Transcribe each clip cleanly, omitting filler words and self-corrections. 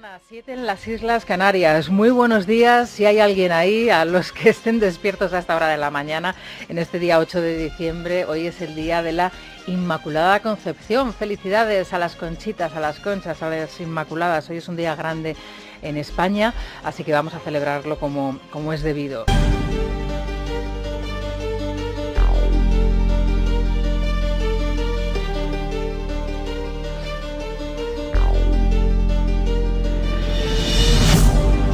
mañana, 7 en las Islas Canarias. Muy buenos días, si hay alguien ahí, a los que estén despiertos a esta hora de la mañana, en este día 8 de diciembre. Hoy es el día de la Inmaculada Concepción. Felicidades a las Conchitas, a las Conchas, a las Inmaculadas. Hoy es un día grande en España, así que vamos a celebrarlo como es debido.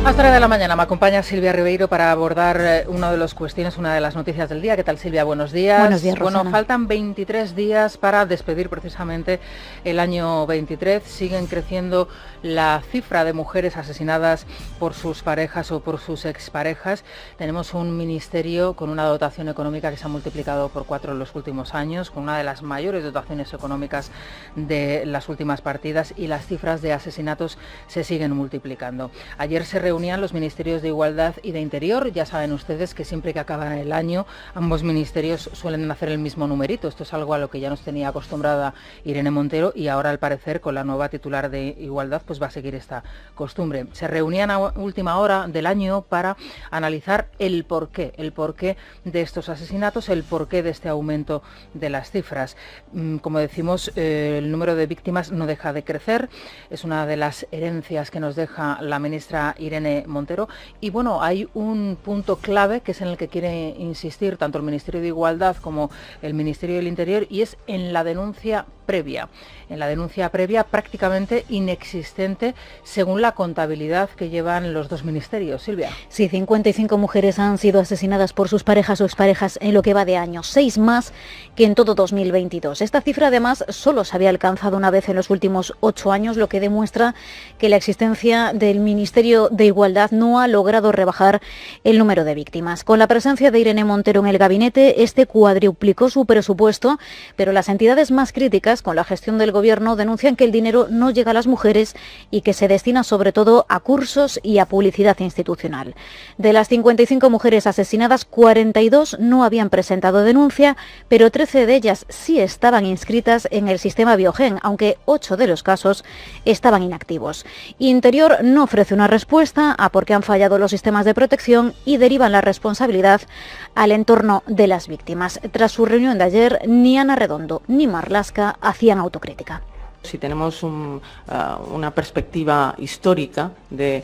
A esta hora de la mañana me acompaña Silvia Ribeiro para abordar una de las cuestiones, una de las noticias del día. ¿Qué tal, Silvia? Buenos días. Buenos días, Rosana. Bueno, faltan 23 días para despedir precisamente el año 23. Siguen creciendo la cifra de mujeres asesinadas por sus parejas o por sus exparejas. Tenemos un ministerio con una dotación económica que se ha multiplicado por 4 en los últimos años, con una de las mayores dotaciones económicas de las últimas partidas, y las cifras de asesinatos se siguen multiplicando. Ayer se reunían los ministerios de Igualdad y de Interior. Ya saben ustedes que siempre que acaban el año ambos ministerios suelen hacer el mismo numerito. Esto es algo a lo que ya nos tenía acostumbrada Irene Montero, y ahora al parecer con la nueva titular de Igualdad pues va a seguir esta costumbre. Se reunían a última hora del año para analizar el porqué de estos asesinatos, el porqué de este aumento de las cifras. Como decimos, el número de víctimas no deja de crecer. Es una de las herencias que nos deja la ministra Irene Montero. Y bueno, hay un punto clave que es en el que quiere insistir tanto el Ministerio de Igualdad como el Ministerio del Interior, y es en la denuncia previa. En la denuncia previa prácticamente inexistente según la contabilidad que llevan los dos ministerios. Silvia. Sí, 55 mujeres han sido asesinadas por sus parejas o exparejas en lo que va de año, 6 más que en todo 2022. Esta cifra además solo se había alcanzado una vez en los últimos 8 años, lo que demuestra que la existencia del Ministerio de Igualdad no ha logrado rebajar el número de víctimas. Con la presencia de Irene Montero en el gabinete, este cuadruplicó su presupuesto, pero las entidades más críticas con la gestión del Gobierno denuncian que el dinero no llega a las mujeres y que se destina sobre todo a cursos y a publicidad institucional. De las 55 mujeres asesinadas, 42 no habían presentado denuncia, pero 13 de ellas sí estaban inscritas en el sistema Biogen, aunque 8 de los casos estaban inactivos. Interior no ofrece una respuesta a por qué han fallado los sistemas de protección y derivan la responsabilidad al entorno de las víctimas. Tras su reunión de ayer, ni Ana Redondo ni Marlaska hacían autocrítica. Si tenemos una perspectiva histórica de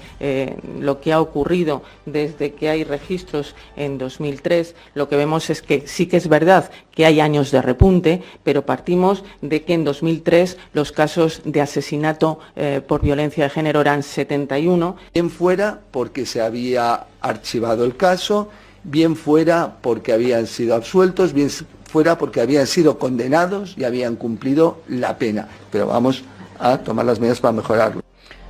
lo que ha ocurrido desde que hay registros en 2003, lo que vemos es que sí que es verdad que hay años de repunte, pero partimos de que en 2003 los casos de asesinato por violencia de género eran 71. Bien fuera porque se había archivado el caso, bien fuera porque habían sido absueltos, bien fuera porque habían sido condenados y habían cumplido la pena. Pero vamos a tomar las medidas para mejorarlo.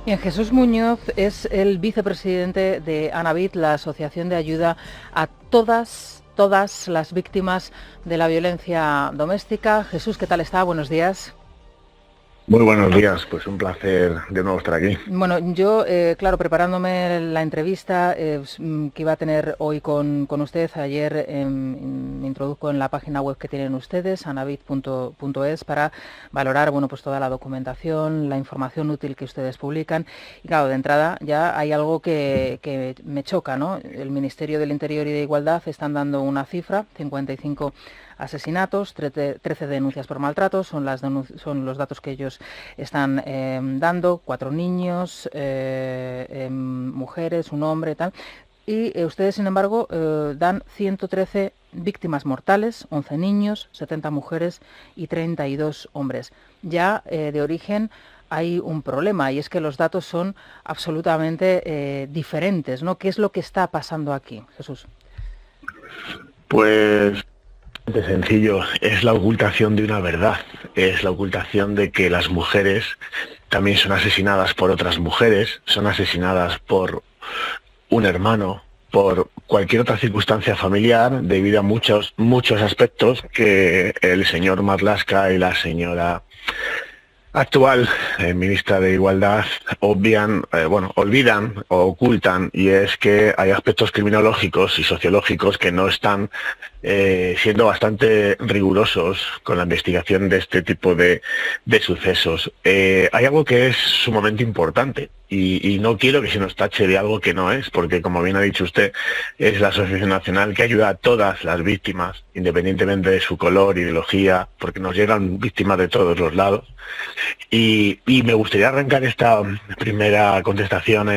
Bien, Jesús Muñoz es el vicepresidente de ANAVID, la Asociación de Ayuda a todas las víctimas de la violencia doméstica. Jesús, ¿qué tal está? Buenos días. Muy buenos días, pues un placer de nuevo estar aquí. Bueno, yo, claro, preparándome la entrevista que iba a tener hoy con usted, ayer me introduzco en la página web que tienen ustedes, anavid.es, para valorar, bueno, pues toda la documentación, la información útil que ustedes publican. Y claro, de entrada ya hay algo que me choca, ¿no? El Ministerio del Interior y de Igualdad están dando una cifra, 55 asesinatos, 13 denuncias por maltrato, son los datos que ellos están dando, 4 niños, mujeres, un hombre, tal. Y ustedes, sin embargo, dan 113 víctimas mortales, 11 niños, 70 mujeres y 32 hombres. Ya de origen hay un problema, y es que los datos son absolutamente diferentes, ¿no? ¿Qué es lo que está pasando aquí, Jesús? Pues sencillo, es la ocultación de una verdad, es la ocultación de que las mujeres también son asesinadas por otras mujeres, son asesinadas por un hermano, por cualquier otra circunstancia familiar, debido a muchos aspectos que el señor Marlaska y la señora actual ministra de Igualdad olvidan o ocultan, y es que hay aspectos criminológicos y sociológicos que no están siendo bastante rigurosos con la investigación de este tipo de sucesos. Hay algo que es sumamente importante y no quiero que se nos tache de algo que no es, porque como bien ha dicho usted, es la Asociación Nacional que ayuda a todas las víctimas, independientemente de su color, ideología, porque nos llegan víctimas de todos los lados. Y me gustaría arrancar esta primera contestación.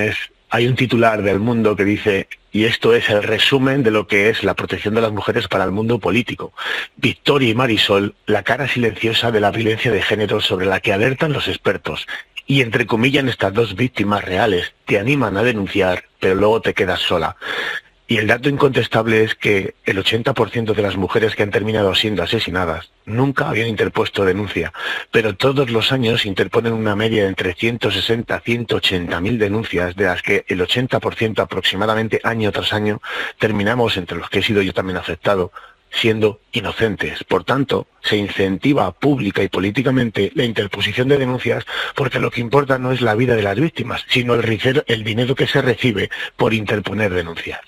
Hay un titular del Mundo que dice, y esto es el resumen de lo que es la protección de las mujeres para el mundo político: Victoria y Marisol, la cara silenciosa de la violencia de género sobre la que alertan los expertos. Y entrecomillan estas dos víctimas reales, te animan a denunciar, pero luego te quedas sola. Y el dato incontestable es que el 80% de las mujeres que han terminado siendo asesinadas nunca habían interpuesto denuncia, pero todos los años interponen una media de entre 160 a 180.000 denuncias, de las que el 80% aproximadamente año tras año terminamos, entre los que he sido yo también afectado, siendo inocentes. Por tanto, se incentiva pública y políticamente la interposición de denuncias, porque lo que importa no es la vida de las víctimas, sino el dinero que se recibe por interponer denuncias.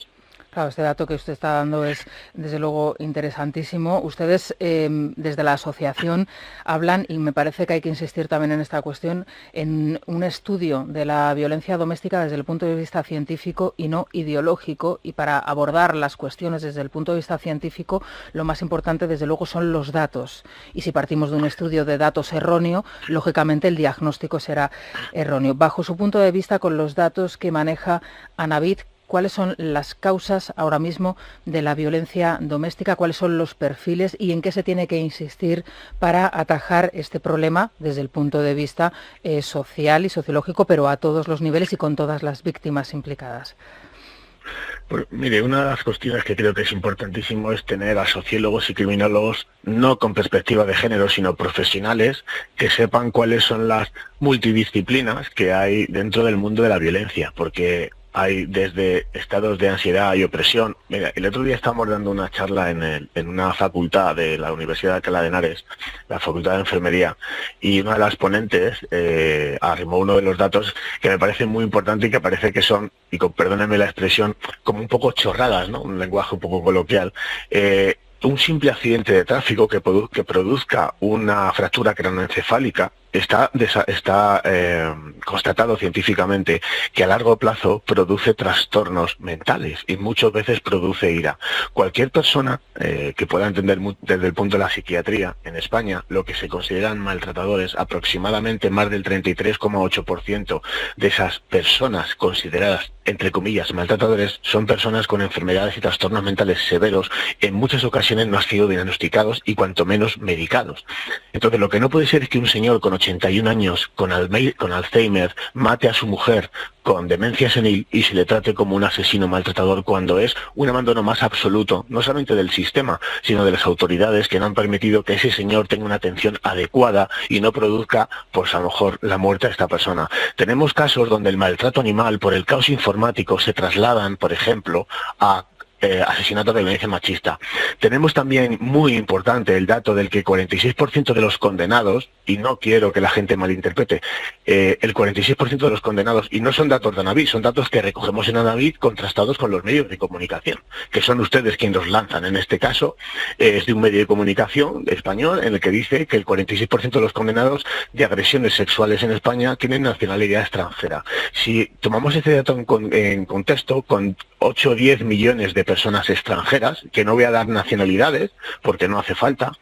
Claro, este dato que usted está dando es, desde luego, interesantísimo. Ustedes, desde la asociación, hablan, y me parece que hay que insistir también en esta cuestión, en un estudio de la violencia doméstica desde el punto de vista científico y no ideológico, y para abordar las cuestiones desde el punto de vista científico, lo más importante, desde luego, son los datos. Y si partimos de un estudio de datos erróneo, lógicamente el diagnóstico será erróneo. Bajo su punto de vista, con los datos que maneja Anabit, ¿cuáles son las causas ahora mismo de la violencia doméstica? ¿Cuáles son los perfiles y en qué se tiene que insistir para atajar este problema desde el punto de vista social y sociológico, pero a todos los niveles y con todas las víctimas implicadas? Pues mire, una de las cuestiones que creo que es importantísimo es tener a sociólogos y criminólogos no con perspectiva de género, sino profesionales que sepan cuáles son las multidisciplinas que hay dentro del mundo de la violencia, porque hay desde estados de ansiedad y opresión. Mira, el otro día estábamos dando una charla en una facultad de la Universidad de Alcalá de Henares, la Facultad de Enfermería, y una de las ponentes arrimó uno de los datos que me parece muy importante y que parece que son, y perdónenme la expresión, como un poco chorradas, ¿no? Un lenguaje un poco coloquial. Un simple accidente de tráfico que produzca una fractura craneoencefálica está constatado científicamente que a largo plazo produce trastornos mentales y muchas veces produce ira. Cualquier persona que pueda entender desde el punto de la psiquiatría en España, lo que se consideran maltratadores, aproximadamente más del 33,8% de esas personas consideradas, entre comillas, maltratadores, son personas con enfermedades y trastornos mentales severos, en muchas ocasiones no han sido diagnosticados y cuanto menos medicados. Entonces, lo que no puede ser es que un señor con 81 años, con Alzheimer, mate a su mujer con demencia senil y se le trate como un asesino maltratador, cuando es un abandono más absoluto, no solamente del sistema, sino de las autoridades, que no han permitido que ese señor tenga una atención adecuada y no produzca, pues a lo mejor, la muerte de esta persona. Tenemos casos donde el maltrato animal por el caos informático se trasladan, por ejemplo, a asesinatos de violencia machista. Tenemos también, muy importante, el dato del que 46% de los condenados, y no quiero que la gente malinterprete, el 46% de los condenados, y no son datos de Anabit, son datos que recogemos en Anabit contrastados con los medios de comunicación, que son ustedes quienes los lanzan. En este caso, es de un medio de comunicación español en el que dice que el 46% de los condenados de agresiones sexuales en España tienen nacionalidad extranjera. Si tomamos este dato en contexto, con 8 o 10 millones de personas extranjeras, que no voy a dar nacionalidades porque no hace falta,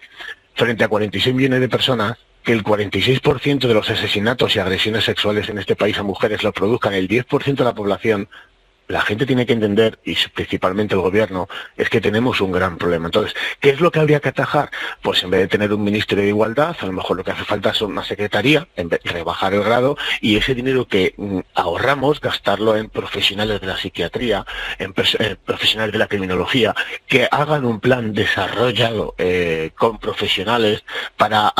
frente a 46 millones de personas, que el 46% de los asesinatos y agresiones sexuales en este país a mujeres lo produzcan el 10% de la población, la gente tiene que entender, y principalmente el gobierno, es que tenemos un gran problema. Entonces, ¿qué es lo que habría que atajar? Pues en vez de tener un Ministerio de Igualdad, a lo mejor lo que hace falta es una secretaría, en vez de rebajar el grado, y ese dinero que ahorramos, gastarlo en profesionales de la psiquiatría, en profesionales de la criminología, que hagan un plan desarrollado con profesionales para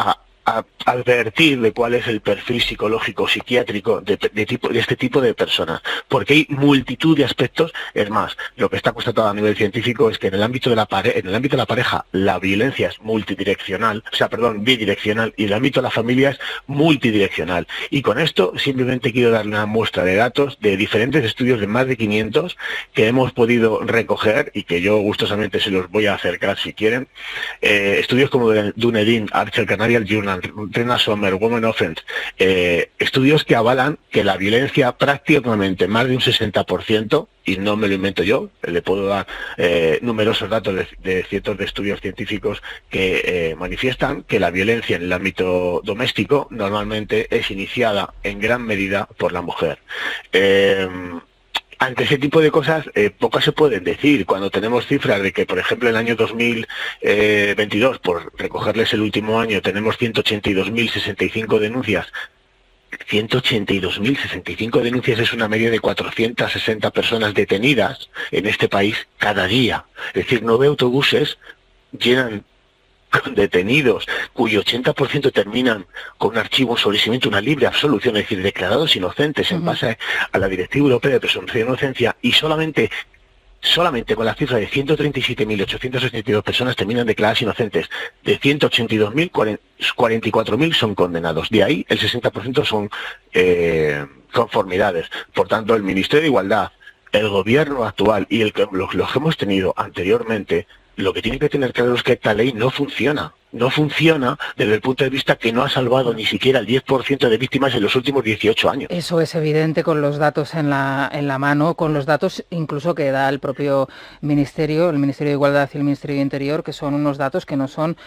advertir de cuál es el perfil psicológico, psiquiátrico de este tipo de personas, porque hay multitud de aspectos. Es más, lo que está constatado a nivel científico es que en el ámbito de la pareja la violencia es bidireccional, y en el ámbito de la familia es multidireccional. Y con esto simplemente quiero darle una muestra de datos de diferentes estudios, de más de 500 que hemos podido recoger y que yo gustosamente se los voy a acercar si quieren. Estudios como Dunedin, Archer Canarial Journal, Rena Sommer, Women Offense, estudios que avalan que la violencia prácticamente más de un 60%, y no me lo invento yo, le puedo dar numerosos datos de cientos de estudios científicos que manifiestan que la violencia en el ámbito doméstico normalmente es iniciada en gran medida por la mujer. Ante ese tipo de cosas, pocas se pueden decir. Cuando tenemos cifras de que, por ejemplo, en el año 2022, por recogerles el último año, tenemos 182.065 denuncias. 182.065 denuncias es una media de 460 personas detenidas en este país cada día. Es decir, 9 autobuses llenan con detenidos, cuyo 80% terminan con un archivo, un sobreseimiento, una libre absolución, es decir, declarados inocentes en base a la Directiva Europea de Presunción de Inocencia, y solamente con la cifra de 137.862 personas terminan declaradas inocentes. De 182.000, 44.000 son condenados. De ahí el 60% son conformidades. Por tanto, el Ministerio de Igualdad, el gobierno actual y los que hemos tenido anteriormente, lo que tiene que tener claro es que esta ley no funciona. No funciona desde el punto de vista que no ha salvado ni siquiera el 10% de víctimas en los últimos 18 años. Eso es evidente con los datos en la mano, con los datos incluso que da el propio Ministerio, el Ministerio de Igualdad y el Ministerio de Interior, que son unos datos que no son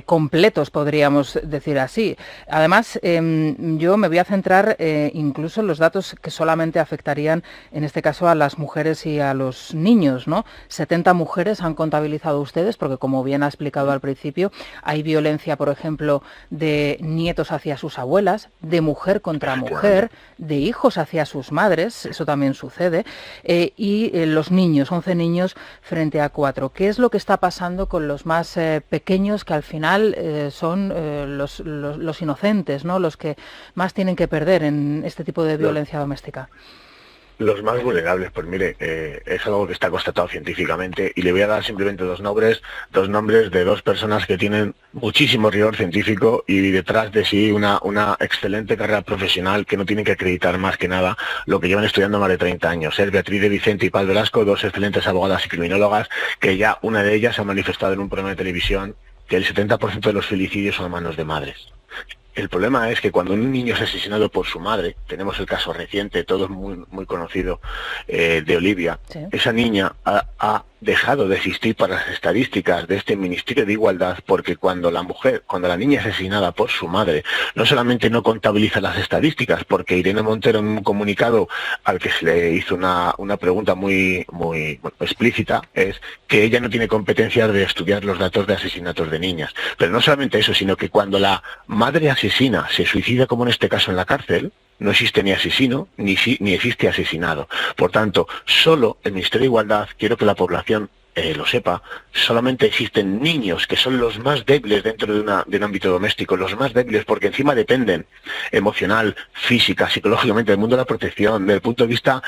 completos, podríamos decir así. Además, yo me voy a centrar incluso en los datos que solamente afectarían, en este caso, a las mujeres y a los niños, ¿no? 70 mujeres han contabilizado ustedes, porque como bien ha explicado al principio, hay violencia, por ejemplo, de nietos hacia sus abuelas, de mujer contra mujer, de hijos hacia sus madres, eso también sucede, y los niños, 11 niños frente a 4. ¿Qué es lo que está pasando con los más pequeños, que al final son los inocentes, ¿no? Los que más tienen que perder en este tipo de violencia doméstica? Los más vulnerables, pues mire, es algo que está constatado científicamente, y le voy a dar simplemente dos nombres de dos personas que tienen muchísimo rigor científico y detrás de sí una excelente carrera profesional, que no tienen que acreditar más que nada lo que llevan estudiando más de 30 años. Es Beatriz de Vicente y Paz Velasco, dos excelentes abogadas y criminólogas, que ya una de ellas ha manifestado en un programa de televisión que el 70% de los femicidios son a manos de madres. El problema es que cuando un niño es asesinado por su madre, tenemos el caso reciente, todo es muy conocido, de Olivia, sí. Esa niña ha dejado de existir para las estadísticas de este Ministerio de Igualdad, porque cuando la niña es asesinada por su madre, no solamente no contabiliza las estadísticas, porque Irene Montero, en un comunicado al que se le hizo una pregunta muy explícita, es que ella no tiene competencias de estudiar los datos de asesinatos de niñas. Pero no solamente eso, sino que cuando la madre asesina se suicida, como en este caso en la cárcel, no existe ni asesino ni existe asesinado. Por tanto, solo el Ministerio de Igualdad, quiero que la población lo sepa, solamente existen niños que son los más débiles dentro de un ámbito doméstico, los más débiles porque encima dependen emocional, física, psicológicamente del mundo de la protección, del punto de vista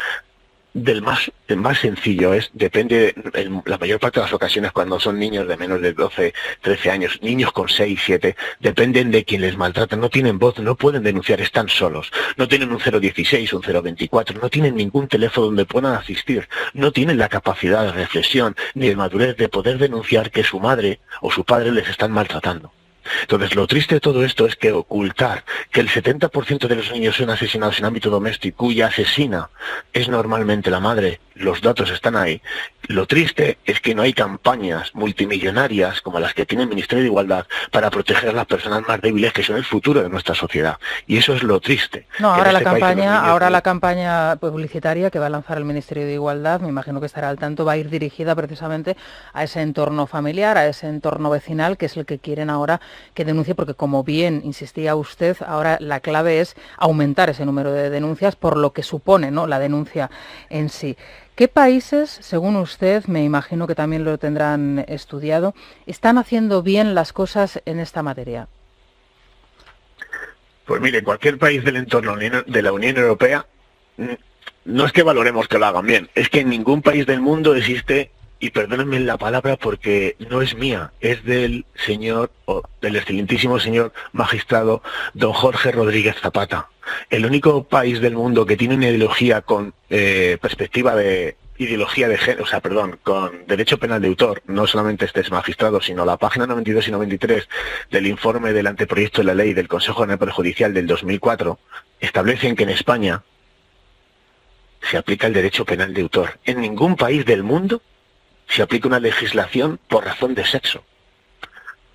del más sencillo, depende en la mayor parte de las ocasiones cuando son niños de menos de 12, 13 años, niños con 6, 7, dependen de quien les maltrata, no tienen voz, no pueden denunciar, están solos, no tienen un 016, un 024, no tienen ningún teléfono donde puedan asistir, no tienen la capacidad de reflexión ni de madurez de poder denunciar que su madre o su padre les están maltratando. Entonces, lo triste de todo esto es que ocultar que el 70% de los niños son asesinados en ámbito doméstico, cuya asesina es normalmente la madre, los datos están ahí. Lo triste es que no hay campañas multimillonarias como las que tiene el Ministerio de Igualdad para proteger a las personas más débiles, que son el futuro de nuestra sociedad. Y eso es lo triste. No, ahora la campaña publicitaria que va a lanzar el Ministerio de Igualdad, me imagino que estará al tanto, va a ir dirigida precisamente a ese entorno familiar, a ese entorno vecinal, que es el que quieren ahora que denuncie, porque como bien insistía usted, ahora la clave es aumentar ese número de denuncias por lo que supone, ¿no?, la denuncia en sí. ¿Qué países, según usted, me imagino que también lo tendrán estudiado, están haciendo bien las cosas en esta materia? Pues mire, cualquier país del entorno de la Unión Europea, no es que valoremos que lo hagan bien, es que en ningún país del mundo existe, y perdónenme la palabra porque no es mía, es del señor, o del excelentísimo señor magistrado don Jorge Rodríguez Zapata. El único país del mundo que tiene una ideología con perspectiva de ideología de género, con derecho penal de autor, no solamente este es magistrado, sino la página 92 y 93 del informe del anteproyecto de la ley del Consejo General Judicial del 2004, establecen que en España se aplica el derecho penal de autor. En ningún país del mundo se aplica una legislación por razón de sexo.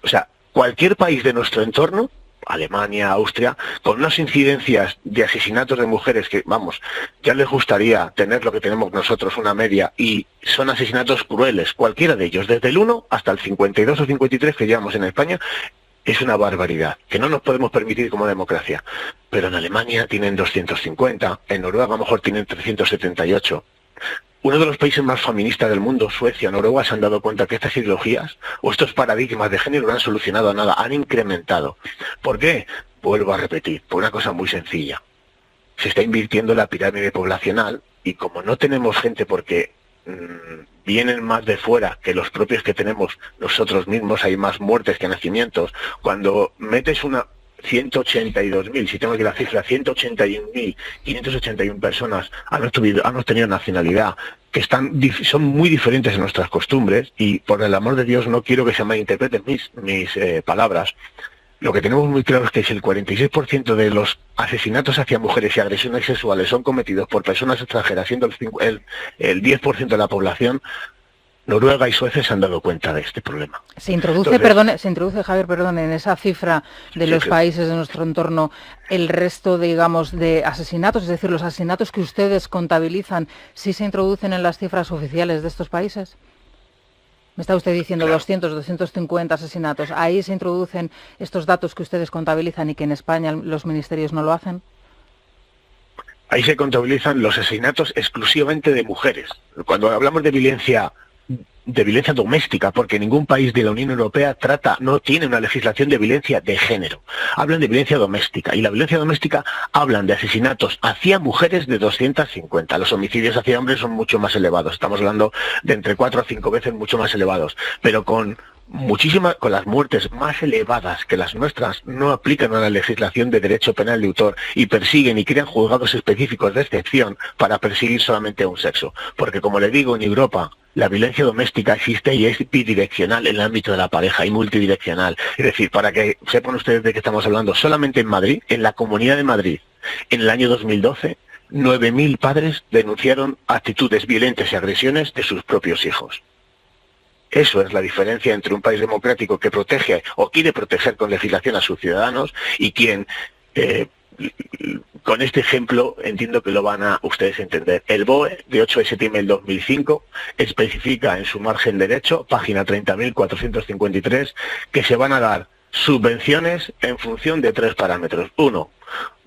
O sea, cualquier país de nuestro entorno, Alemania, Austria, con unas incidencias de asesinatos de mujeres que, vamos, ya les gustaría tener lo que tenemos nosotros, una media, y son asesinatos crueles, cualquiera de ellos, desde el 1 hasta el 52 o 53 que llevamos en España, es una barbaridad, que no nos podemos permitir como democracia. Pero en Alemania tienen 250, en Noruega a lo mejor tienen 378. Uno de los países más feministas del mundo, Suecia, Noruega, se han dado cuenta que estas ideologías o estos paradigmas de género no han solucionado nada, han incrementado. ¿Por qué? Vuelvo a repetir, por una cosa muy sencilla. Se está invirtiendo en la pirámide poblacional y como no tenemos gente porque vienen más de fuera que los propios que tenemos nosotros mismos, hay más muertes que nacimientos. Cuando metes una 182.000, si tengo aquí la cifra, 181.581 personas han obtenido nacionalidad, que son muy diferentes en nuestras costumbres, y por el amor de Dios no quiero que se malinterpreten mis palabras. Lo que tenemos muy claro es que si el 46% de los asesinatos hacia mujeres y agresiones sexuales son cometidos por personas extranjeras, siendo el 10% de la población, Noruega y Suecia se han dado cuenta de este problema. Se introduce, Javier, en esa cifra de los países de nuestro entorno el resto, digamos, de asesinatos, es decir, los asesinatos que ustedes contabilizan, ¿sí se introducen en las cifras oficiales de estos países? Me está usted diciendo claro. 200, 250 asesinatos. ¿Ahí se introducen estos datos que ustedes contabilizan y que en España los ministerios no lo hacen? Ahí se contabilizan los asesinatos exclusivamente de mujeres. Cuando hablamos de violencia doméstica, porque ningún país de la Unión Europea no tiene una legislación de violencia de género. Hablan de violencia doméstica, y la violencia doméstica hablan de asesinatos hacia mujeres de 250. Los homicidios hacia hombres son mucho más elevados, estamos hablando de entre 4 a 5 veces mucho más elevados, pero con las muertes más elevadas que las nuestras no aplican a la legislación de derecho penal de autor y persiguen y crean juzgados específicos de excepción para perseguir solamente a un sexo. Porque como le digo, en Europa la violencia doméstica existe y es bidireccional en el ámbito de la pareja y multidireccional. Es decir, para que sepan ustedes de qué estamos hablando, solamente en Madrid, en la Comunidad de Madrid, en el año 2012, 9.000 padres denunciaron actitudes violentas y agresiones de sus propios hijos. Eso es la diferencia entre un país democrático que protege o quiere proteger con legislación a sus ciudadanos y quien, con este ejemplo, entiendo que lo van a ustedes entender. El BOE, de 8 de septiembre del 2005, especifica en su margen derecho, página 30.453, que se van a dar subvenciones en función de 3 parámetros. 1,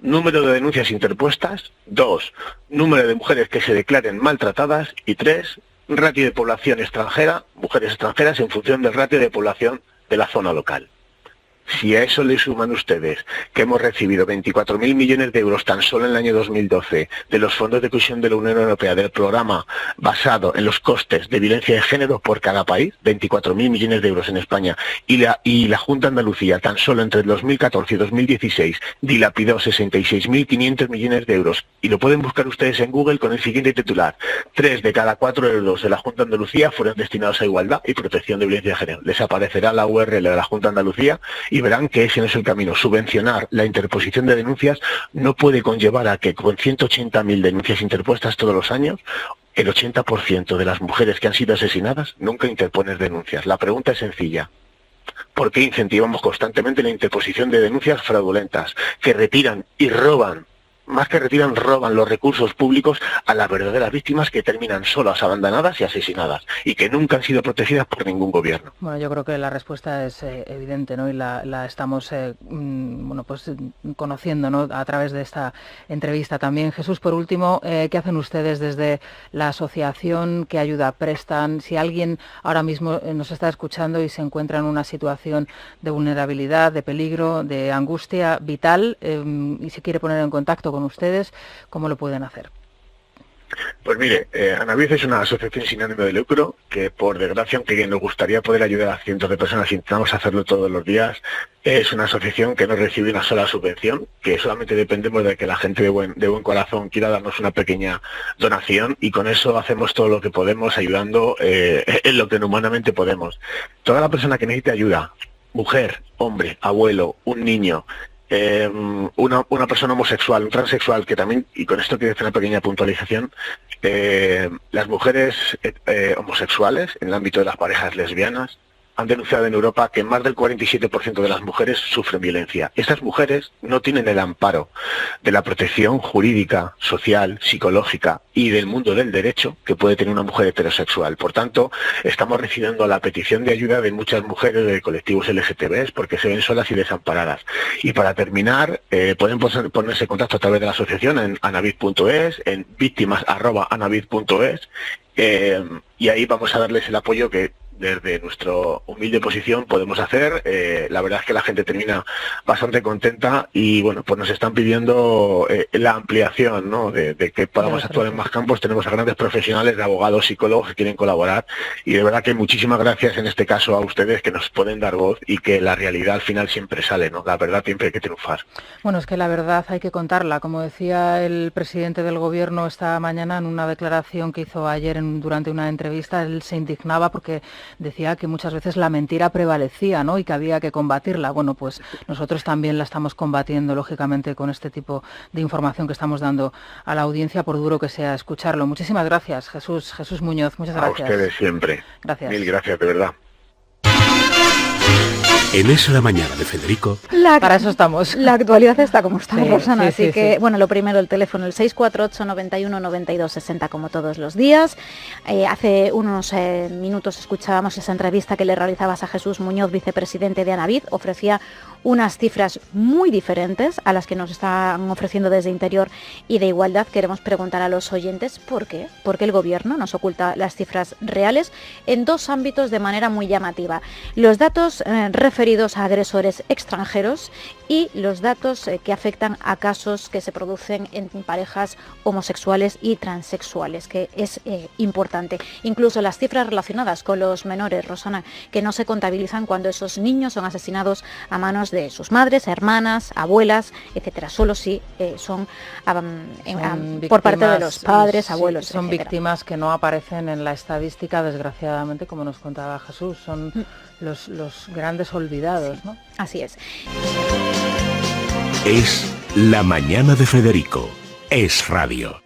número de denuncias interpuestas. 2, número de mujeres que se declaren maltratadas. Y 3, ratio de población extranjera, mujeres extranjeras, en función del ratio de población de la zona local. Si a eso le suman ustedes que hemos recibido 24.000 millones de euros tan solo en el año 2012 de los fondos de cohesión de la Unión Europea, del programa basado en los costes de violencia de género por cada país, 24.000 millones de euros en España, y la Junta de Andalucía tan solo entre el 2014 y 2016 dilapidó 66.500 millones de euros. Y lo pueden buscar ustedes en Google con el siguiente titular: 3 de cada 4 euros de la Junta de Andalucía fueron destinados a igualdad y protección de violencia de género. Les aparecerá la URL de la Junta de Andalucía y verán que ese no es el camino. Subvencionar la interposición de denuncias no puede conllevar a que con 180.000 denuncias interpuestas todos los años, el 80% de las mujeres que han sido asesinadas nunca interponen denuncias. La pregunta es sencilla: ¿por qué incentivamos constantemente la interposición de denuncias fraudulentas que retiran y roban más que retiran, roban los recursos públicos a las verdaderas víctimas que terminan solas, abandonadas y asesinadas, y que nunca han sido protegidas por ningún gobierno. Bueno, yo creo que la respuesta es evidente, ¿no? Y la estamos conociendo, ¿no?, a través de esta entrevista también. Jesús, por último, ¿qué hacen ustedes desde la asociación? ¿Qué ayuda prestan? Si alguien ahora mismo nos está escuchando y se encuentra en una situación de vulnerabilidad, de peligro, de angustia vital, y se quiere poner en contacto con ustedes, ¿cómo lo pueden hacer? Pues mire, Anavid es una asociación sin ánimo de lucro que, por desgracia, aunque nos gustaría poder ayudar a cientos de personas, intentamos hacerlo todos los días. Es una asociación que no recibe una sola subvención, que solamente dependemos de que la gente de buen corazón quiera darnos una pequeña donación, y con eso hacemos todo lo que podemos, ayudando en lo que humanamente podemos. Toda la persona que necesite ayuda, mujer, hombre, abuelo, un niño, una persona homosexual, un transexual, que también, y con esto quiero hacer una pequeña puntualización, las mujeres homosexuales, en el ámbito de las parejas lesbianas, han denunciado en Europa que más del 47% de las mujeres sufren violencia. Estas mujeres no tienen el amparo de la protección jurídica, social, psicológica y del mundo del derecho que puede tener una mujer heterosexual. Por tanto, estamos recibiendo la petición de ayuda de muchas mujeres de colectivos LGTB porque se ven solas y desamparadas. Y para terminar, pueden ponerse en contacto a través de la asociación en anavid.es, en víctimas@anavid.es, y ahí vamos a darles el apoyo que desde nuestra humilde posición podemos hacer. La verdad es que la gente termina bastante contenta y bueno, pues nos están pidiendo la ampliación, ¿no?, de que podamos actuar en más campos. Tenemos a grandes profesionales de abogados, psicólogos que quieren colaborar, y de verdad que muchísimas gracias en este caso a ustedes que nos pueden dar voz y que la realidad al final siempre sale, ¿no? La verdad siempre hay que triunfar. Bueno, es que la verdad hay que contarla. Como decía el presidente del Gobierno esta mañana en una declaración que hizo ayer durante una entrevista, él se indignaba porque decía que muchas veces la mentira prevalecía, ¿no?, y que había que combatirla. Bueno, pues nosotros también la estamos combatiendo, lógicamente, con este tipo de información que estamos dando a la audiencia, por duro que sea escucharlo. Muchísimas gracias, Jesús Muñoz. Muchas gracias. A ustedes siempre. Gracias. Mil gracias, de verdad. En Es la Mañana de Federico. Para eso estamos. La actualidad está como está, Sí, Rosana, sí, así sí, que, sí. bueno, lo primero, el teléfono, el 648 91 92 60, como todos los días. Hace unos minutos escuchábamos esa entrevista que le realizabas a Jesús Muñoz, vicepresidente de Anavid. Ofrecía unas cifras muy diferentes a las que nos están ofreciendo desde Interior y de Igualdad. Queremos preguntar a los oyentes por qué. ¿Por qué el Gobierno nos oculta las cifras reales en dos ámbitos de manera muy llamativa? Los datos referidos a agresores extranjeros y los datos que afectan a casos que se producen en parejas homosexuales y transexuales, que es importante. Incluso las cifras relacionadas con los menores, Rosana, que no se contabilizan cuando esos niños son asesinados a manos de sus madres, hermanas, abuelas, etcétera. Solo si son por parte de los padres, abuelos, son etcétera. víctimas que no aparecen en la estadística, desgraciadamente, como nos contaba Jesús. Son los grandes olvidados, ¿no? Así es. Es la Mañana de Federico. Es Radio.